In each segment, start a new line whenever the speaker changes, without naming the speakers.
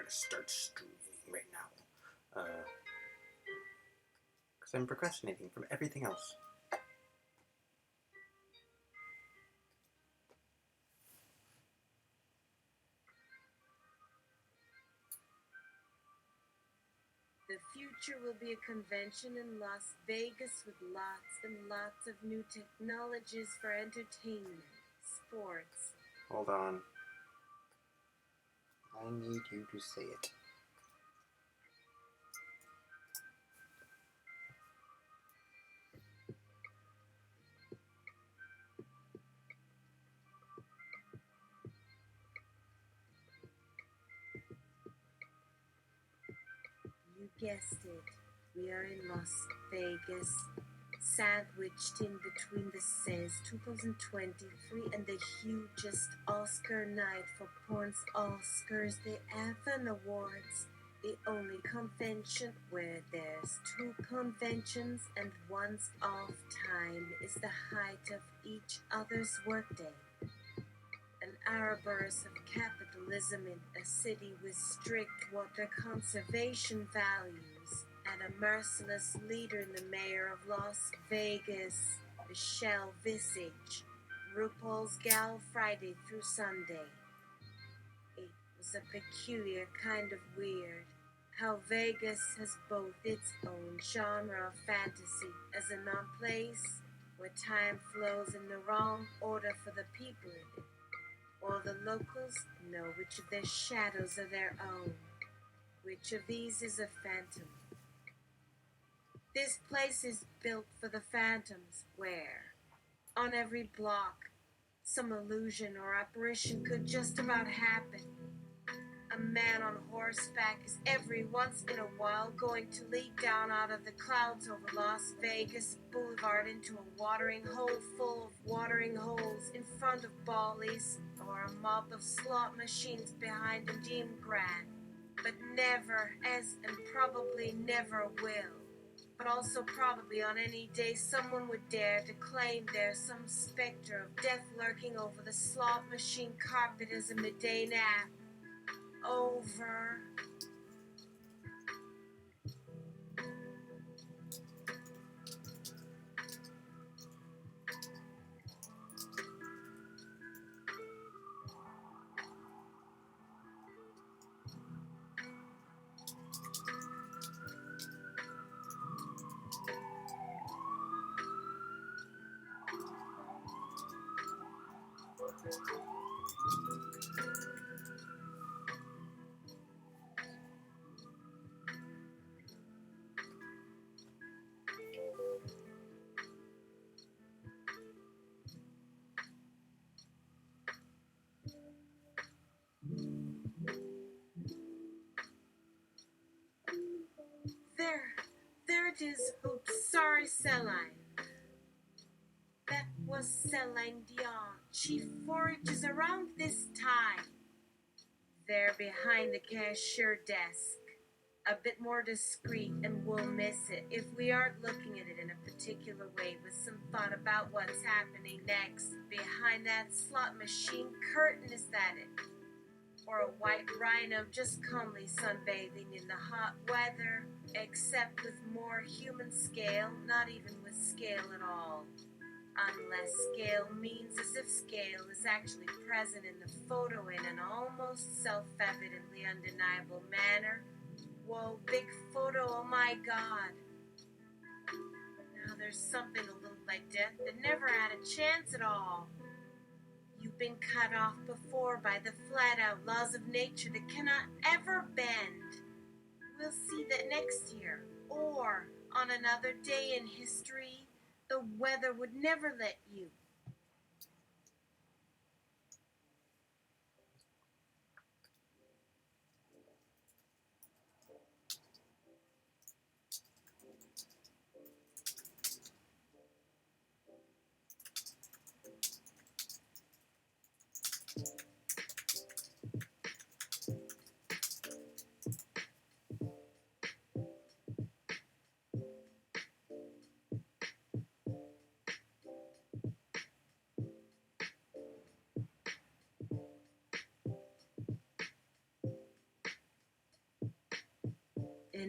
gonna start streaming right now. Because I'm procrastinating from everything else.
The future will be a convention in Las Vegas with lots and lots of new technologies for entertainment, sports.
Hold on. I need you to say it.
You guessed it. We are in Las Vegas, sandwiched in between the CES 2023 and the hugest Oscar night for porn's Oscars, the Evan Awards. The only convention where there's two conventions and one's off time is the height of each other's workday. An Ouroboros of capitalism in a city with strict water conservation values, and a merciless leader in the mayor of Las Vegas, Michelle Visage, RuPaul's Gal Friday through Sunday. It was a peculiar kind of weird, how Vegas has both its own genre of fantasy as a non-place where time flows in the wrong order for the people in it, while the locals know which of their shadows are their own, which of these is a phantom. This place is built for the phantoms, where, on every block, some illusion or apparition could just about happen. A man on horseback is every once in a while going to leap down out of the clouds over Las Vegas Boulevard into a watering hole full of watering holes in front of Bally's, or a mob of slot machines behind a Dean Grant. But never, as and probably never will, but also probably on any day someone would dare to claim there's some specter of death lurking over the slot machine carpet as a midday nap. Over. There it is. Oops, sorry, Celine. That was Celine Dion. She forages around this time. There behind the cashier desk. A bit more discreet, and we'll miss it if we aren't looking at it in a particular way with some thought about what's happening next. Behind that slot machine curtain, is that it? Or a white rhino just calmly sunbathing in the hot weather, except with more human scale, not even with scale at all. Unless scale means as if scale is actually present in the photo in an almost self-evidently undeniable manner. Whoa, big photo, oh my god. Now there's something a little like death that never had a chance at all. You've been cut off before by the flat-out laws of nature that cannot ever bend. We'll see that next year, or on another day in history, the weather would never let you.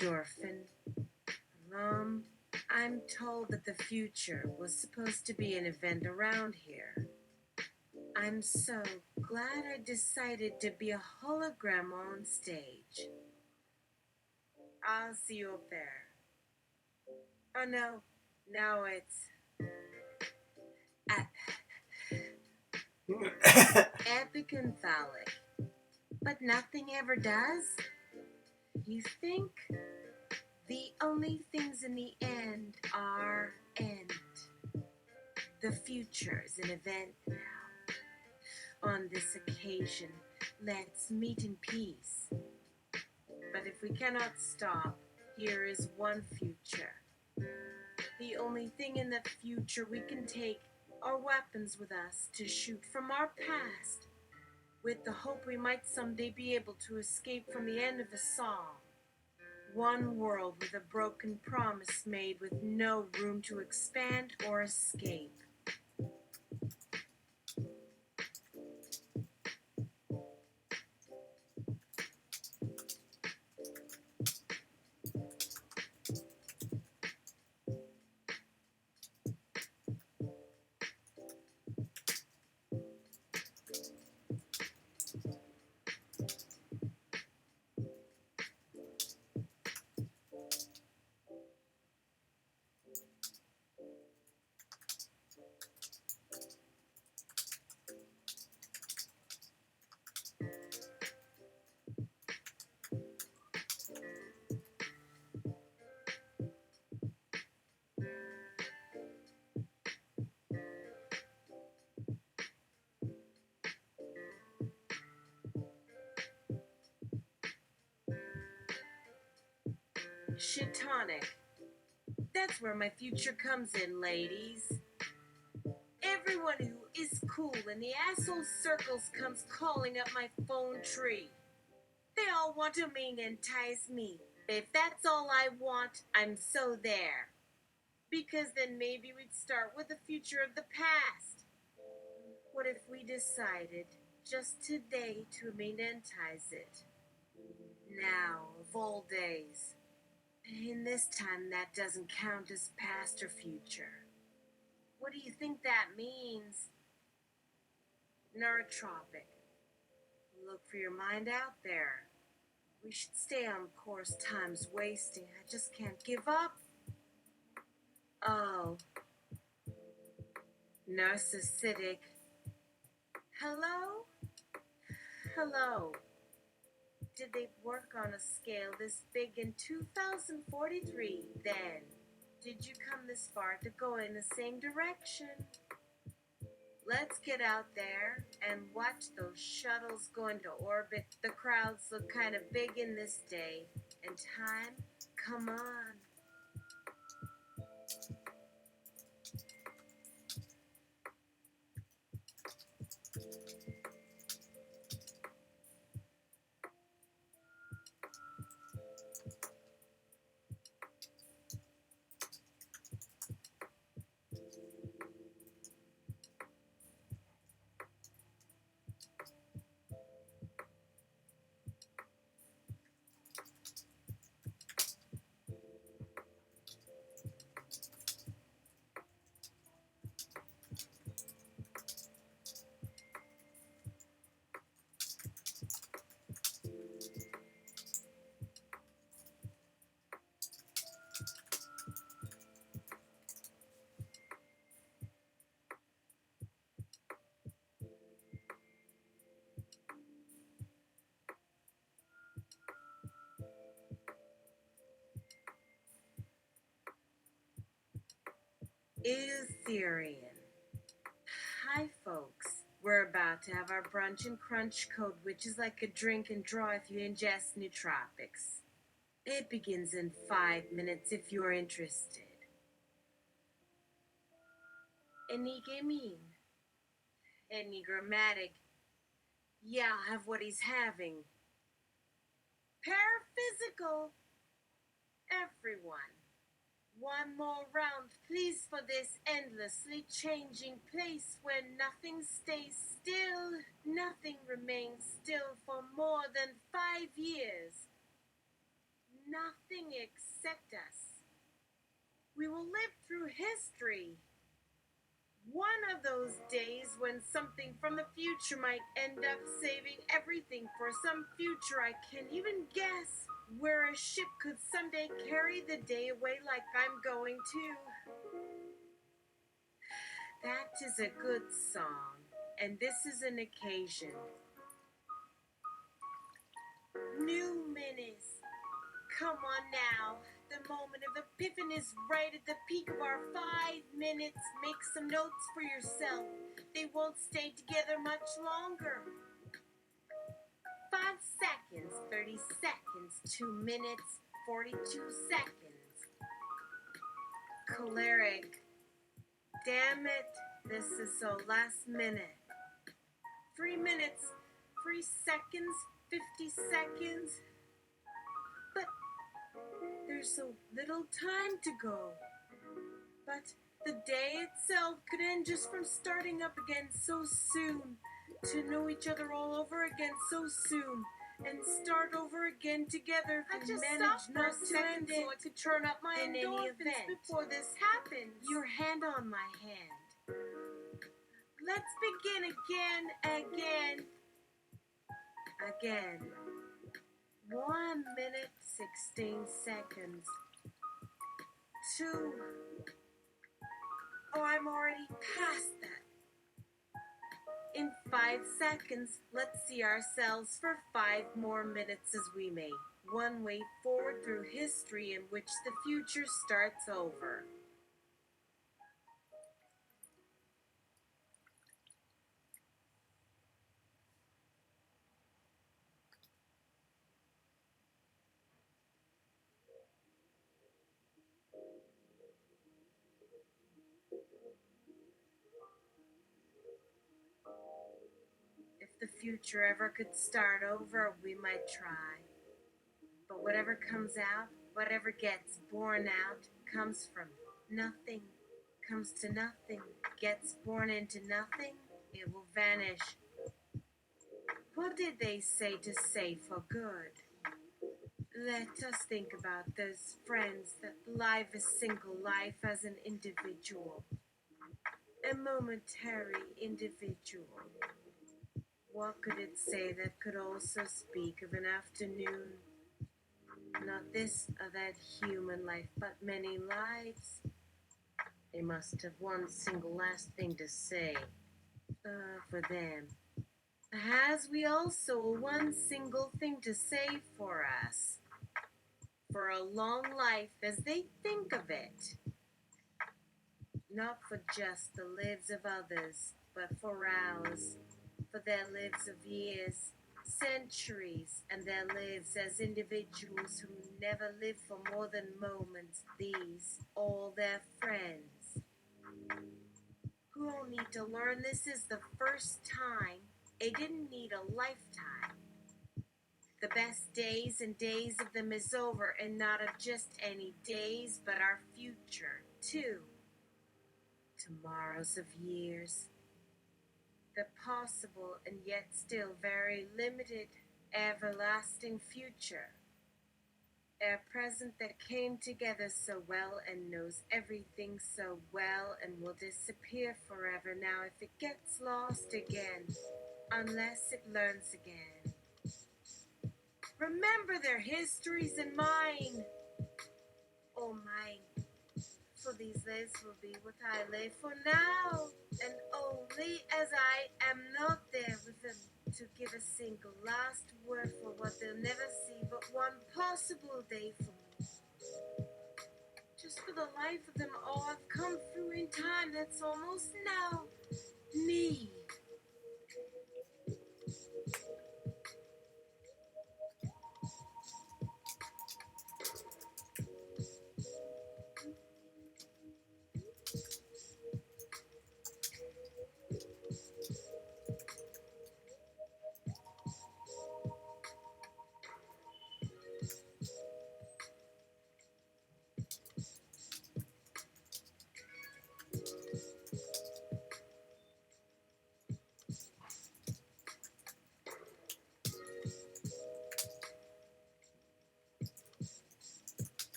endorphin. Um, I'm told that the future was supposed to be an event around here. I'm so glad I decided to be a hologram on stage. I'll see you up there. Oh no, now it's epic and phallic. But nothing ever does? You think? The only things in the end are end. The future is an event now. On this occasion, let's meet in peace. But if we cannot stop, here is one future. The only thing in the future we can take are weapons with us to shoot from our past, with the hope we might someday be able to escape from the end of a song. One world with a broken promise made with no room to expand or escape. Shitonic. That's where my future comes in, ladies. Everyone who is cool in the asshole circles comes calling up my phone tree. They all want to entice me. If that's all I want, I'm so there. Because then maybe we'd start with the future of the past. What if we decided just today to entice it? Now, of all days. In this time, that doesn't count as past or future. What do you think that means? Neurotropic. Look for your mind out there. We should stay on course, time's wasting. I just can't give up. Oh. Narcissistic. Hello? Hello. Did they work on a scale this big in 2043 then? Did you come this far to go in the same direction? Let's get out there and watch those shuttles go into orbit. The crowds look kind of big in this day. And time? Come on. Etherean. Hi, folks. We're about to have our brunch and crunch code, which is like a drink and draw if you ingest nootropics. It begins in 5 minutes if you're interested. Enigmatic. Enigmatic. Yeah, I'll have what he's having. Paraphysical. Everyone. One more round, please, for this endlessly changing place where nothing stays still, nothing remains still for more than 5 years. nothing except us. We will live through history. One of those days when something from the future might end up saving everything for some future I can't even guess, where a ship could someday carry the day away like I'm going to. That is a good song, and this is an occasion. New minutes. Come on now. The moment of epiphany is right at the peak of our 5 minutes. Make some notes for yourself. They won't stay together much longer. 5 seconds, 30 seconds, 2 minutes, 42 seconds. Choleric. Damn it, this is so last minute. 3 minutes, 3 seconds, 50 seconds. But there's so little time to go. But the day itself could end just from starting up again so soon. To know each other all over again so soon. And start over again together.
I
And
just
manage
stopped for a
not to
second
end it
so I could turn up my
in any
endorphins
event.
before this happens.
Your hand on my hand. Let's begin again. 1 minute, 16 seconds. 2. Oh, I'm already past that. In 5 seconds, let's see ourselves for 5 more minutes as we may. One way forward through history in which the future starts over. If the future ever could start over, we might try. But whatever comes out, whatever gets born out, comes from nothing, comes to nothing, gets born into nothing, it will vanish. What did they say to say for good? Let us think about those friends that live a single life as an individual, a momentary individual. What could it say that could also speak of an afternoon? Not this or that human life, but many lives. They must have one single last thing to say for them. Has we also one single thing to say for us? For a long life as they think of it. Not for just the lives of others, but for ours. For their lives of years, centuries, and their lives as individuals who never live for more than moments. These, all their friends. Who all need to learn this is the first time. It didn't need a lifetime. The best days and days of them is over, and not of just any days, but our future, too. Tomorrows of years. The possible and yet still very limited, everlasting future. A present that came together so well and knows everything so well and will disappear forever now if it gets lost again, unless it learns again. Remember their histories and mine. Oh, mine. For these lives will be what I live for now, and only as I am not there with them to give a single last word for what they'll never see but one possible day for me. Just for the life of them all I've come through in time that's almost now me.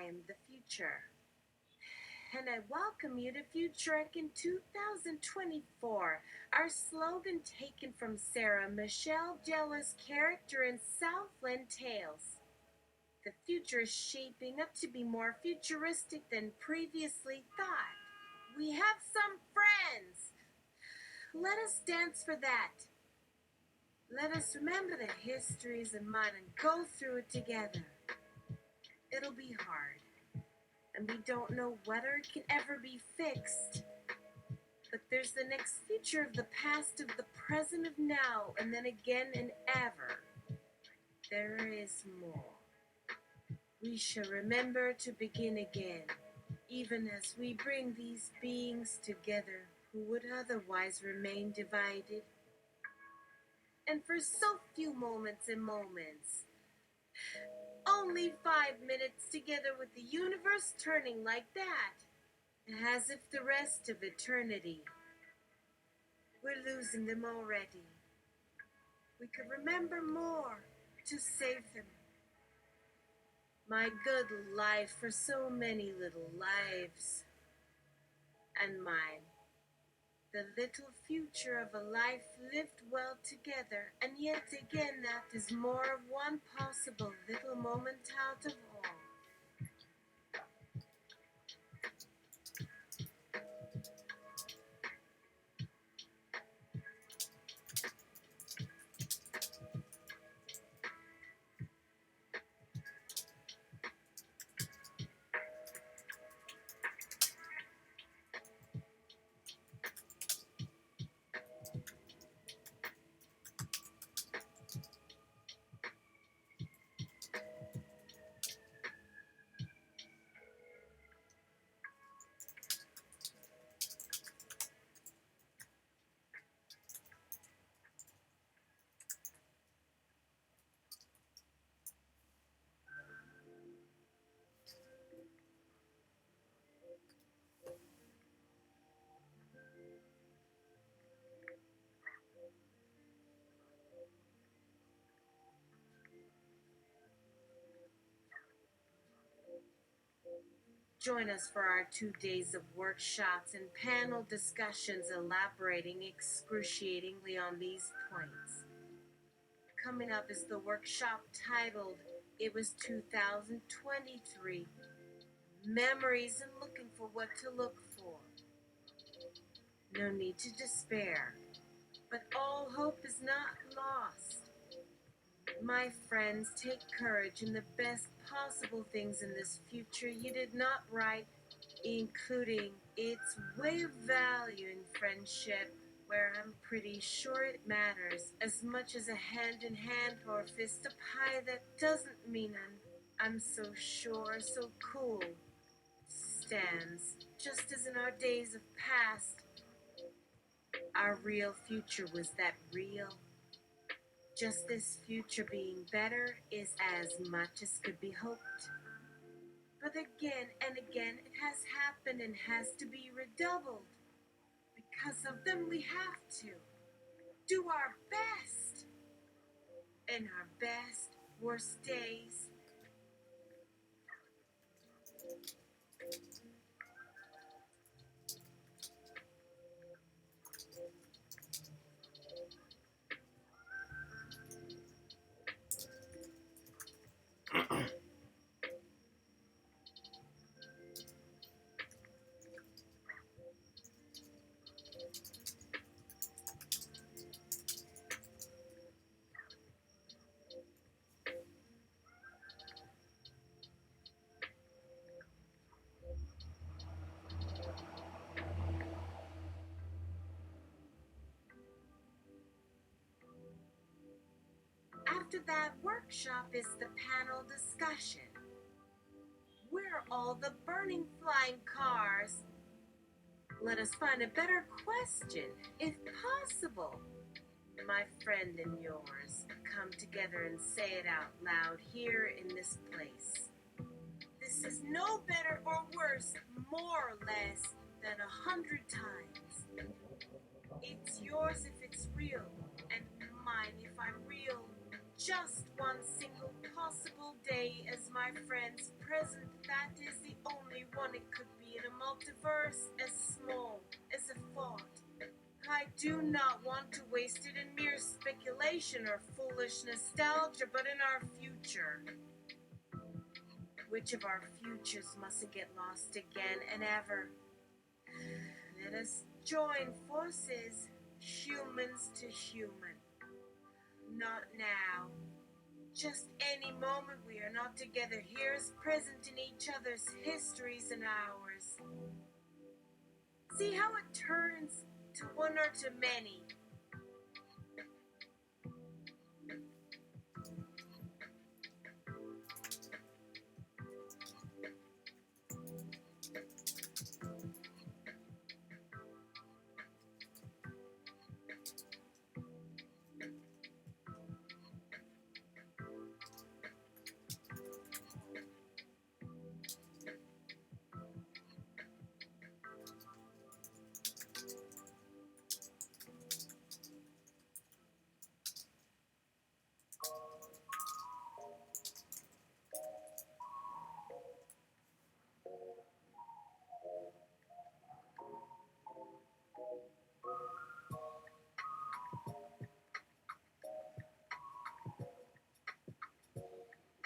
am the future. And I welcome you to Futurek in 2024, our slogan taken from Sarah Michelle Gellar's character in Southland Tales. The future is shaping up to be more futuristic than previously thought. We have some friends. Let us dance for that. Let us remember that history is a mud and go through it together. It'll be hard, and we don't know whether it can ever be fixed. But there's the next future of the past, of the present, of now, and then again and ever. There is more. We shall remember to begin again, even as we bring these beings together who would otherwise remain divided. And for so few moments and moments, only 5 minutes together with the universe turning like that, as if the rest of eternity. We're losing them already. We could remember more to save them. My good life for so many little lives. And mine. The little future of a life lived well together, and yet again that is more of one possible little moment out of all. Join us for our 2 days of workshops and panel discussions elaborating excruciatingly on these points. Coming up is the workshop titled It Was 2023, Memories and Looking for What to Look For. No need to despair, but all hope is not lost. My friends, take courage in the best possible things in this future you did not write, including its way of value in friendship, where I'm pretty sure it matters as much as a hand-in-hand or a fist of pie that doesn't mean I'm so sure, so cool, stands, just as in our days of past. Our real future was that real. Just this future being better is as much as could be hoped. But again and again it has happened and has to be redoubled. Because of them we have to do our best. In our best, worst days. After that workshop is the panel discussion. Where are all the burning flying cars? Let us find a better question, if possible. My friend and yours, come together and say it out loud here in this place. This is no better or worse, more or less, than 100 times. It's yours if it's real, and mine if I'm real. Just one single possible day as my friend's present that is the only one it could be in a multiverse as small as a thought. I do not want to waste it in mere speculation or foolish nostalgia, but in our future. Which of our futures mustn't get lost again and ever? Let us join forces, humans to human. Not now. Just any moment we are not together here is present in each other's histories and ours. See how it turns to one or to many.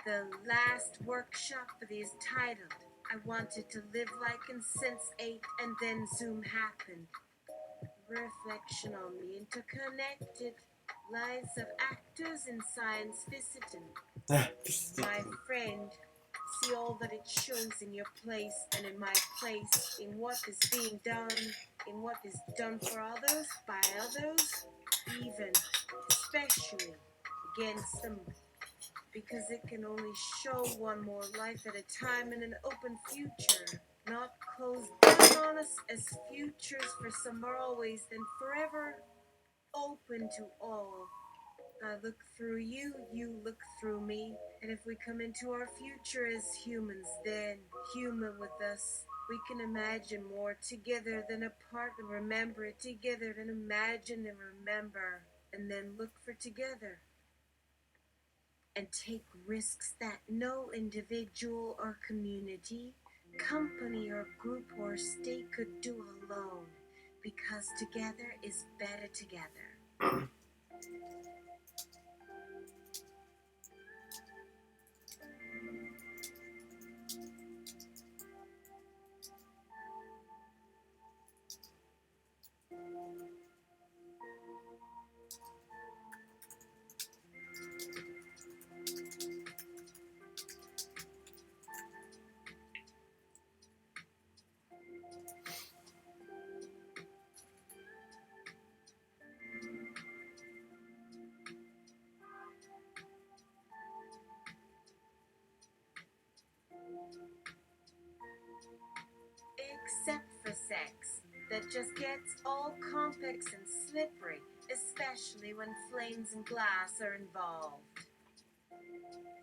The last workshop is titled, I Wanted to Live Like in Sense8 and then Zoom happened. Reflection on the interconnected lives of actors in science fiction. My friend, see all that it shows in your place and in my place, in what is being done, in what is done for others, by others, even, especially, against them. Because it can only show one more life at a time in an open future, not closed down on us as futures for some are always then forever open to all. I look through you, you look through me, and if we come into our future as humans, then human with us, we can imagine more together than apart and remember it together than imagine and remember, and then look for together. And take risks that no individual or community, company or group or state could do alone, because together is better together. Except for sex, that just gets all complex and slippery, especially when flames and glass are involved.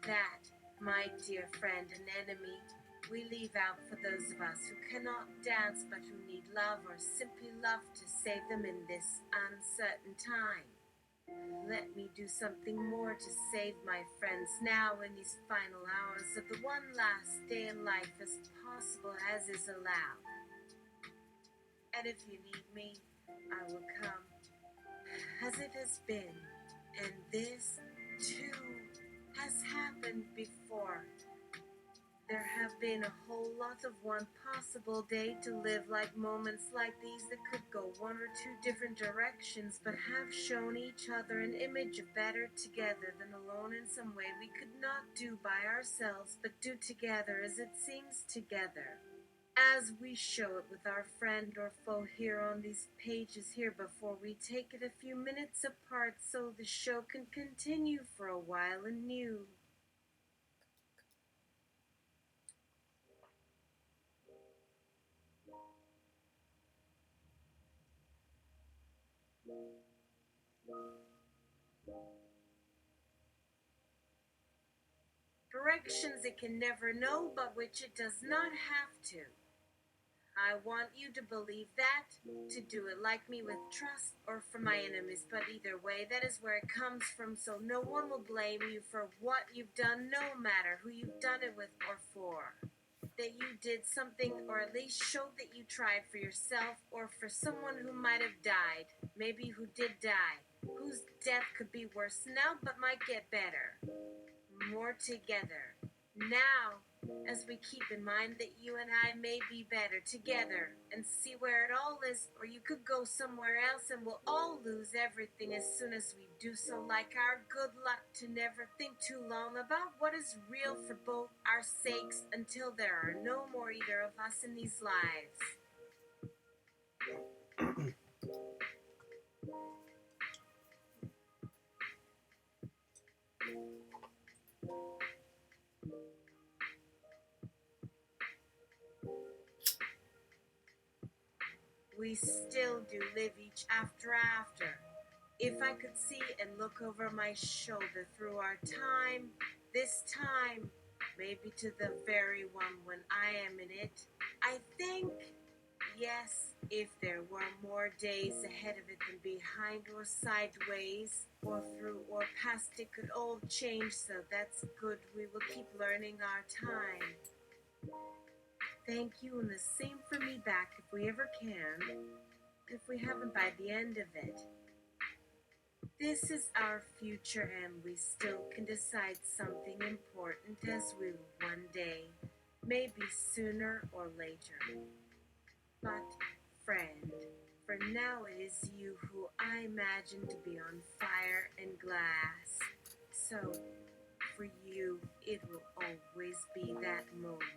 That, my dear friend and enemy, we leave out for those of us who cannot dance but who need love or simply love to save them in this uncertain time. Let me do something more to save my friends now in these final hours of the one last day in life as possible as is allowed. And if you need me, I will come, as it has been, and this, too, has happened before. There have been a whole lot of one possible day to live like moments like these that could go one or two different directions, but have shown each other an image of better together than alone in some way we could not do by ourselves, but do together as it seems together. As we show it with our friend or foe here on these pages here before we take it a few minutes apart so the show can continue for a while anew. Directions it can never know, but which it does not have to. I want you to believe that, to do it like me with trust, or for my enemies, but either way, that is where it comes from, so no one will blame you for what you've done, no matter who you've done it with or for. that you did something, or at least showed that you tried for yourself or for someone who might have died, maybe who did die, whose death could be worse now but might get better. More together. Now, as we keep in mind that you and I may be better together and see where it all is, or you could go somewhere else and we'll all lose everything as soon as we do so, like our good luck to never think too long about what is real for both our sakes until there are no more either of us in these lives. We still do live each after. If I could see and look over my shoulder through our time, this time, maybe to the very one when I am in it, I think, yes, if there were more days ahead of it than behind or sideways, or through or past, it could all change, so that's good. We will keep learning our time. Thank you, and the same for me back if we ever can, if we haven't by the end of it. This is our future, and we still can decide something important as we will one day, maybe sooner or later. But, friend, for now it is you who I imagine to be on fire and glass. So, for you, it will always be that moment.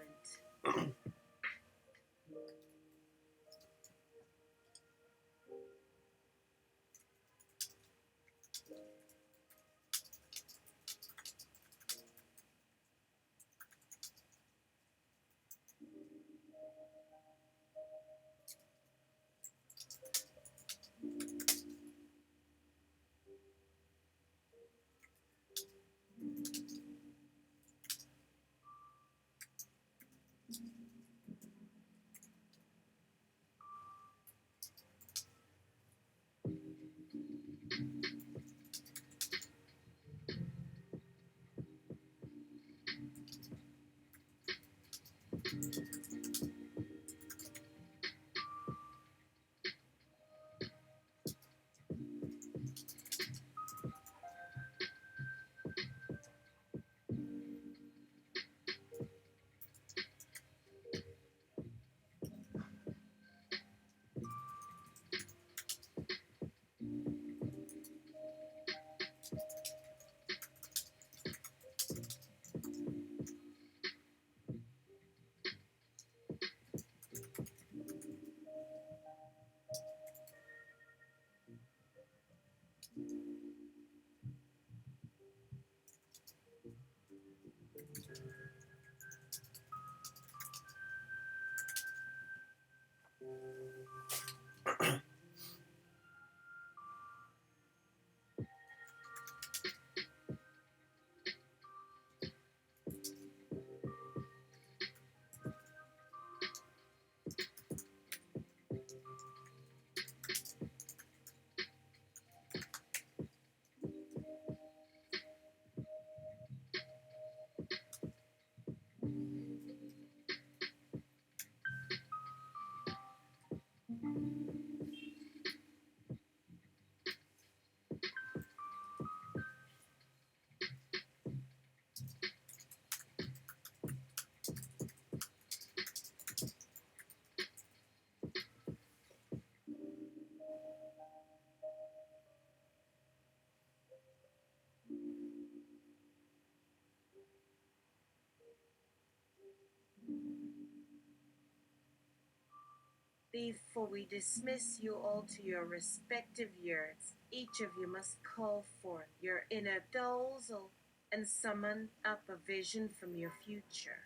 Before we dismiss you all to your respective yurts, each of you must call forth your inner Dolzel and summon up a vision from your future.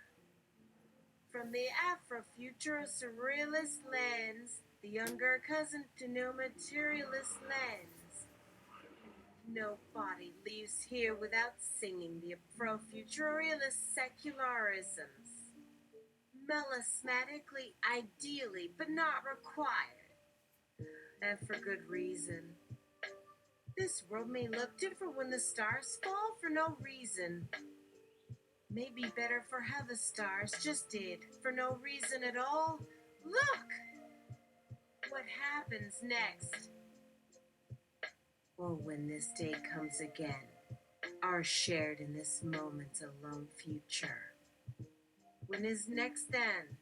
From the Afrofuturist Surrealist lens, the younger cousin to no materialist lens. Nobody leaves here without singing the Afrofuturist secularisms. Melismatically, ideally, but not required. And for good reason. This world may look different when the stars fall for no reason. Maybe better for how the stars just did, for no reason at all. Look! What happens next? Or when this day comes again, our shared in this moment's alone future. When is next then?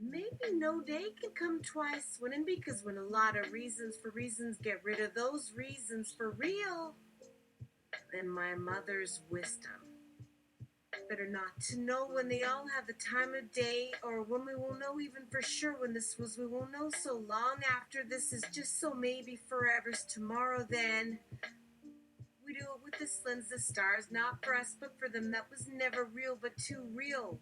Maybe no day can come twice, wouldn't it? Because when a lot of reasons for reasons get rid of those reasons for real, then my mother's wisdom. Better not to know when they all have the time of day, or when we won't know even for sure when this was. We won't know so long after this is just so maybe forever's tomorrow then. We do it with this lens, the stars, not for us, but for them. That was never real, but too real.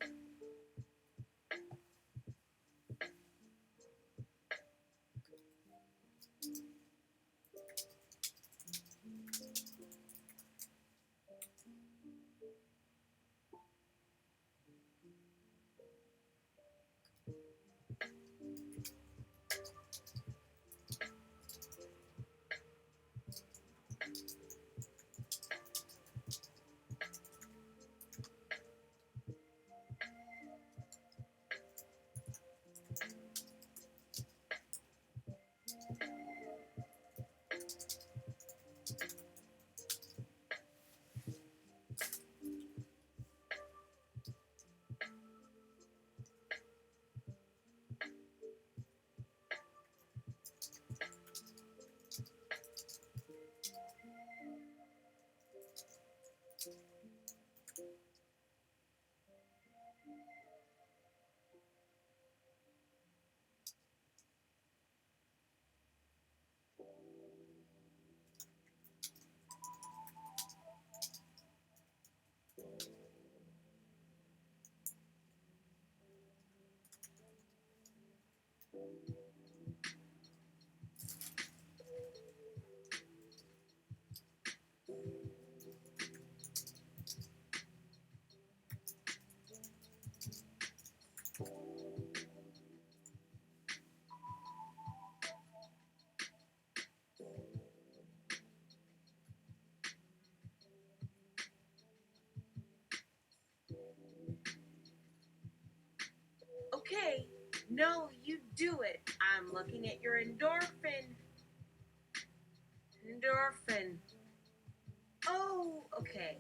Okay, no, you do it. I'm looking at your endorphin. Endorphin. Oh, okay.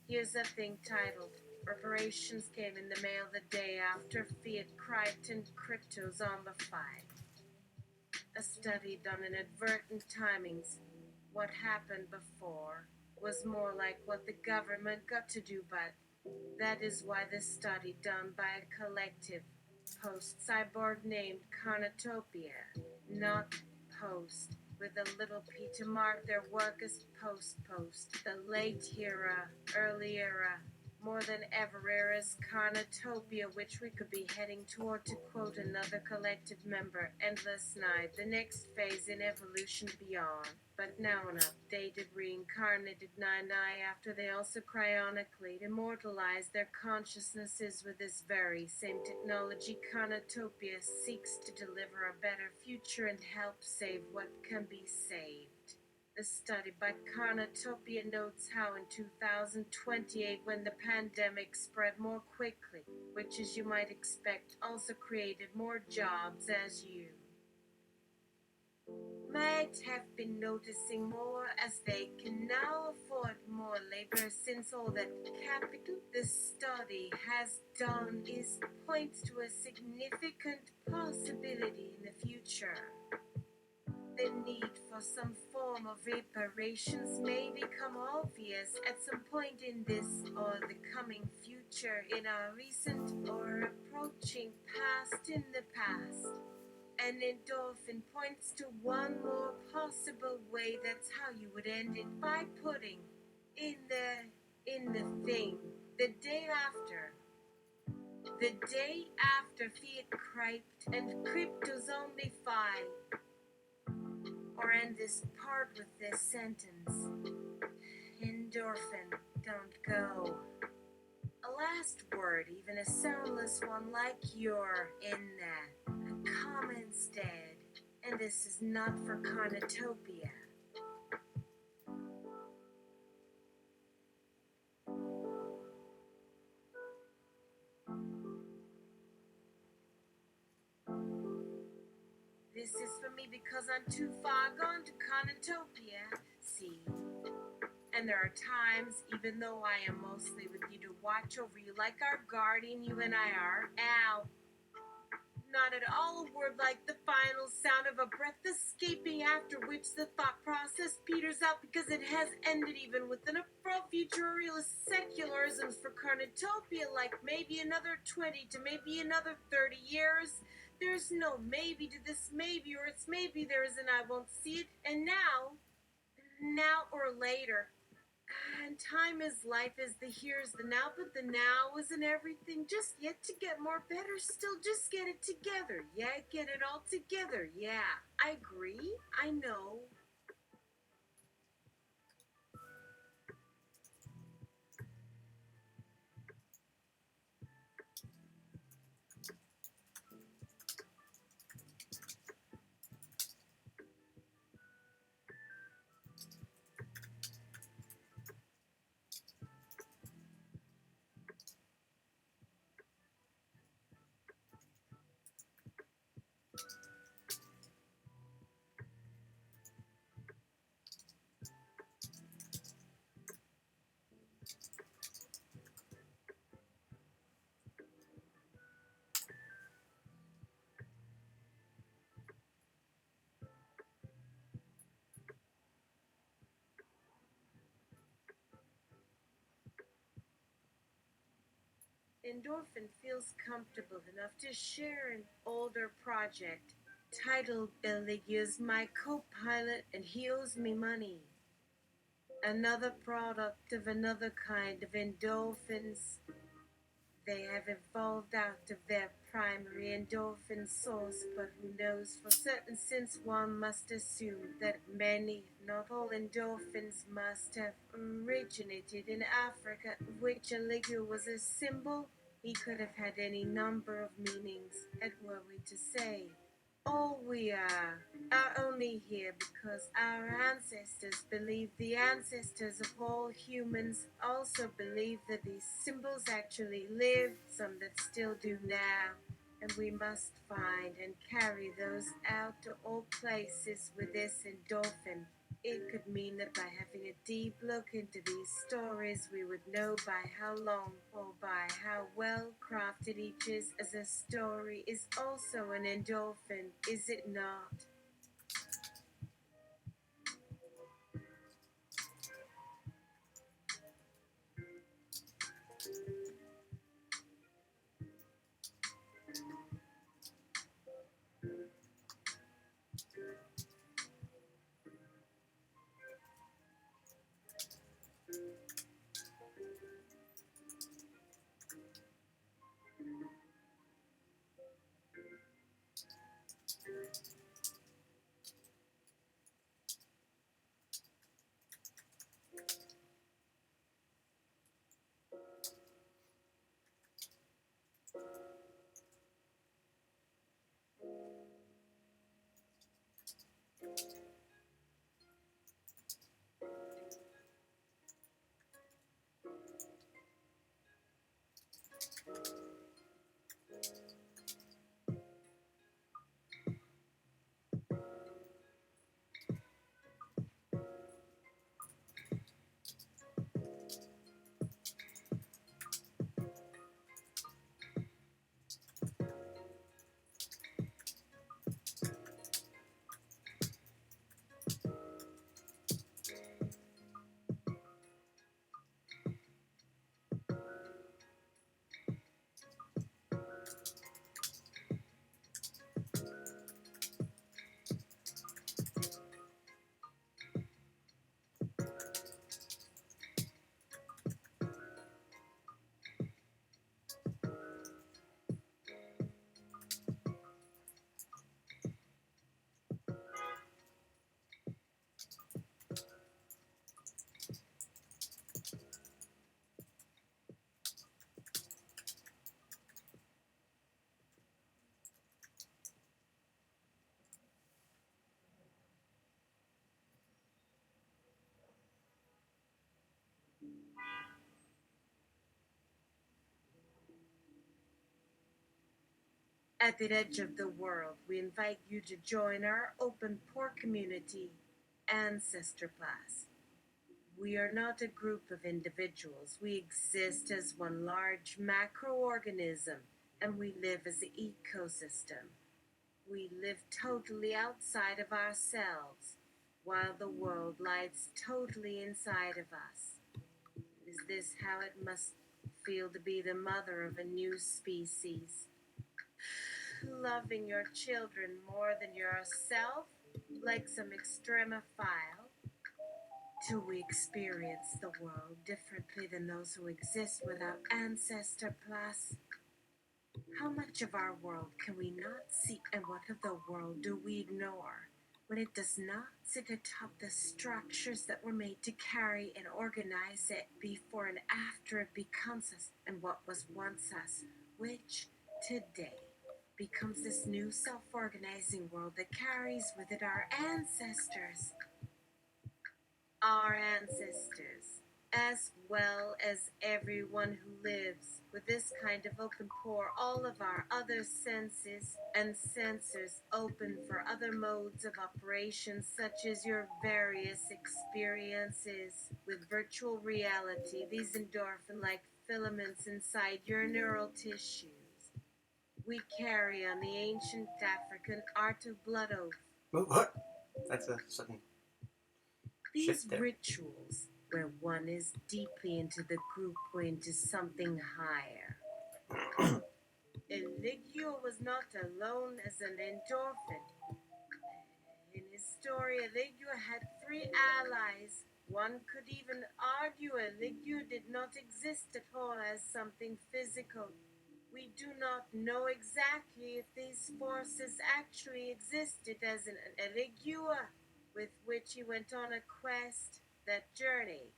Here's a thing titled Reparations came in the mail the day after Fiat Crichton Crypto zombified. A study done inadvertent timings. What happened before was more like what the government got to do, but that is why this study done by a collective post-cyborg named Carnotopia, not post, with a little p to mark their work as post-post, the late era, early era, more than ever era's Carnotopia, which we could be heading toward, to quote another collective member, endless night, the next phase in evolution beyond. But now an updated, reincarnated Nine-Eye after they also cryonically immortalized their consciousnesses with this very same technology. Carnotopia seeks to deliver a better future and help save what can be saved. The study by Carnotopia notes how in 2028, when the pandemic spread more quickly, which as you might expect also created more jobs, as you might have been noticing, more as they can now afford more labor, since all that capital this study has done is points to a significant possibility in the future. The need for some form of reparations may become obvious at some point in this or the coming future, in our recent or approaching past, in the past. And endorphin points to one more possible way. That's how you would end it, by putting in the thing the day after Fiat Crypt and Crypto zombified. Or end this part with this sentence: endorphin, don't go. A last word, even a soundless one like you're in that. A comma instead. And this is not for Carnotopia. this is for me because I'm too far gone to Conotopia. See? And there are times, even though I am mostly with you to watch over you like our guardian, you and I are. Ow. Not at all a word like the final sound of a breath escaping, after which the thought process peters out because it has ended, even within a pro-futuralist secularisms for Carnotopia, like maybe another 20 to maybe another 30 years. There's no maybe to this maybe, or it's maybe there is and I won't see it, and now or later. And time is life, is the here's the now, but the now isn't everything. Just yet to get more better still, just get it together. Yeah, get it all together. Yeah, I agree. I know. Endorphin feels comfortable enough to share an older project titled Belligia's my co-pilot and he owes me money. Another product of another kind of endorphins. They have evolved out of their primary endorphin source, but who knows for certain, since one must assume that many, if not all endorphins must have originated in Africa, of which Eligio was a symbol. He could have had any number of meanings, and were we to say, all we are only here because our ancestors believed, the ancestors of all humans also believed, that these symbols actually lived, some that still do now, and we must find and carry those out to all places with this endorphin. It could mean that by having a deep look into these stories, we would know by how long or by how well crafted each is, as a story is also an endorphin, is it not? At the edge of the world, we invite you to join our open poor community, Ancestor Class. We are not a group of individuals. We exist as one large macroorganism, and we live as an ecosystem. We live totally outside of ourselves, while the world lies totally inside of us. Is this how it must feel to be the mother of a new species? Loving your children more than yourself, like some extremophile, till we experience the world differently than those who exist without Ancestor Plus. How much of our world can we not see, and what of the world do we ignore when it does not sit atop the structures that were made to carry and organize it before and after it becomes us, and what was once us, which today becomes this new self-organizing world that carries with it our ancestors? Our ancestors, as well as everyone who lives with this kind of open pore, all of our other senses and sensors open for other modes of operation, such as your various experiences with virtual reality, these endorphin-like filaments inside your neural tissues. We carry on the ancient African art of blood oath.
What? That's a sudden
These
shift there.
rituals, where one is deeply into the group or into something higher. Eligio was not alone as an endorphin. In his story, Eligio had 3 allies. One could even argue Eligio did not exist at all as something physical. We do not know exactly if these forces actually existed as an Eligua, with which he went on a quest, that journey.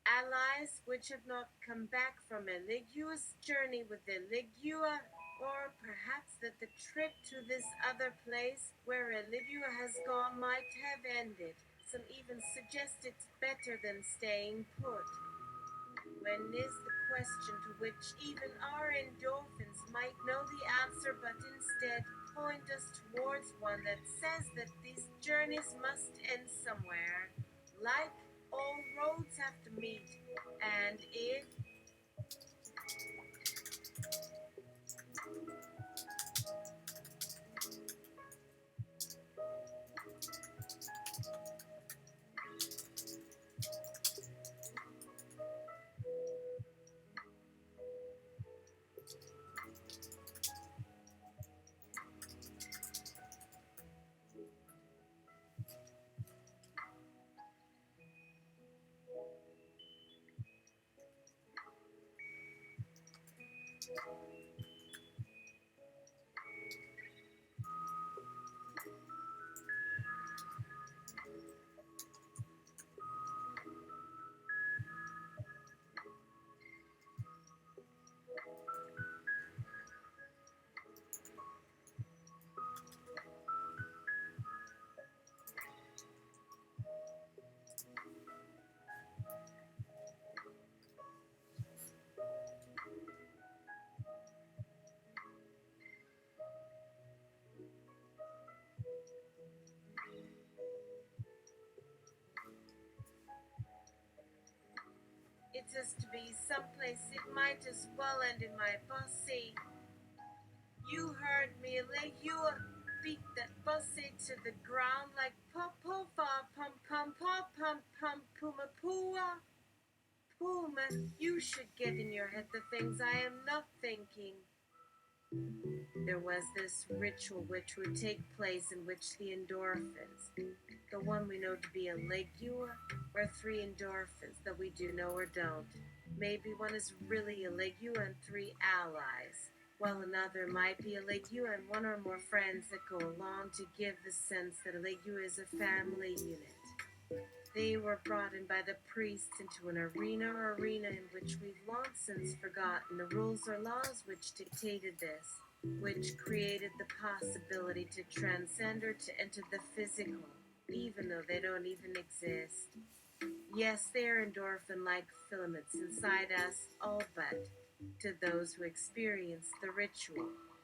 Allies which have not come back from Eligua's journey with Eligua, or perhaps that the trip to this other place where Eligua has gone might have ended. Some even suggest it's better than staying put. When is the question to which even our endorphins might know the answer, but instead point us towards one that says that these journeys must end somewhere. Like all roads have to meet, and if it is to be someplace, it might as well end in my bussy. You heard me, Eligua beat that bussy to the ground like pum pum pum pum pum puma pua. Puma, you should get in your head the things I am not thinking. There was this ritual which would take place in which the endorphins, the one we know to be a Legua, or 3 endorphins that we do know or don't. Maybe one is really a Legua and 3 allies, while another might be a Legua and 1 or more friends that go along to give the sense that a Legua is a family unit. They were brought in by the priests into an arena in which we've long since forgotten the rules or laws which dictated this, which created the possibility to transcend or to enter the physical, even though they don't even exist. Yes, they are endorphin-like filaments inside us, all but to those who experience the ritual.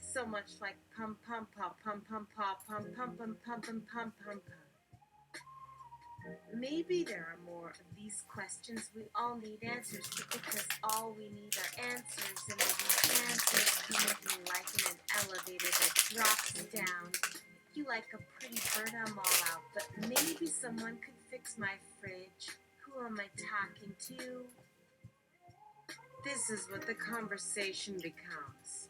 So much like pum pum pum pum pum pum pum pum pum pum pum pum pum pum. Maybe there are more of these questions we all need answers to because all we need are answers, and these answers come with me like in an elevator that drops down. You like a pretty bird, I'm all out, but maybe someone could fix my fridge. Who am I talking to? This is what the conversation becomes.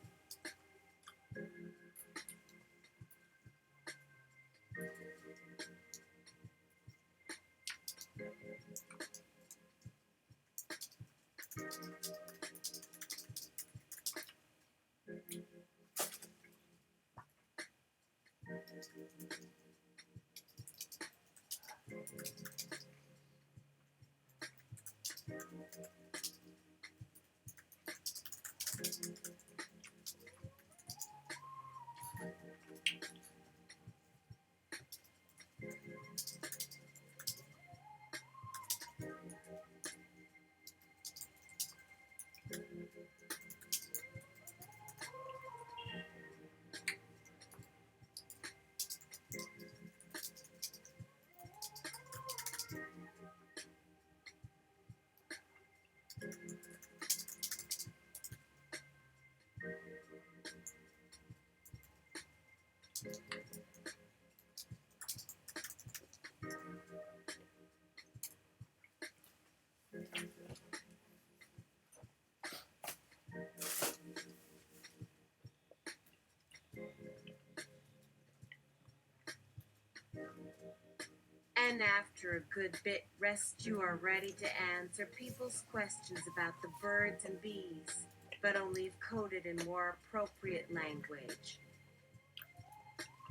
And after a good bit rest, you are ready to answer people's questions about the birds and bees, but only if coded in more appropriate language.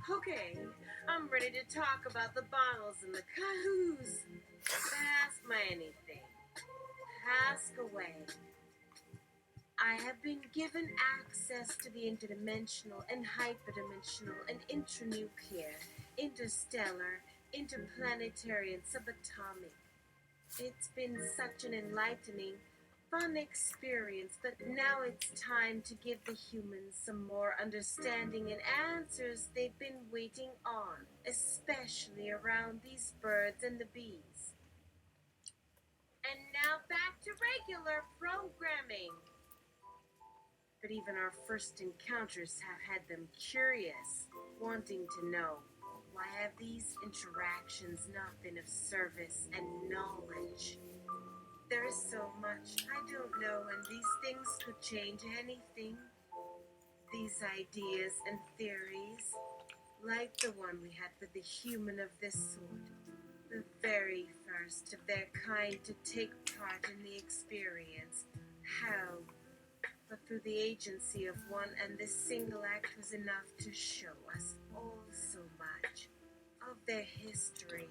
Okay, I'm ready to talk about the bottles and the cahoos. Ask my anything. Ask away. I have been given access to the interdimensional and hyperdimensional and intranuclear, interstellar, interplanetary, and subatomic. It's been such an enlightening, fun experience, but now it's time to give the humans some more understanding and answers they've been waiting on, especially around these birds and the bees. And now back to regular programming. But even our first encounters have had them curious, wanting to know, why have these interactions not been of service and knowledge? There is so much I don't know, and these things could change anything. These ideas and theories, like the one we had for the human of this sort, the very first of their kind to take part in the experience, how? But through the agency of one, and this single act was enough to show us all so much of their history.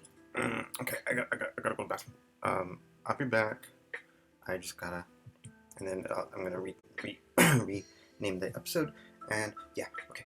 Okay, I gotta go back. I'll be back. I just gotta, and then I'm gonna rename the episode, and yeah, okay.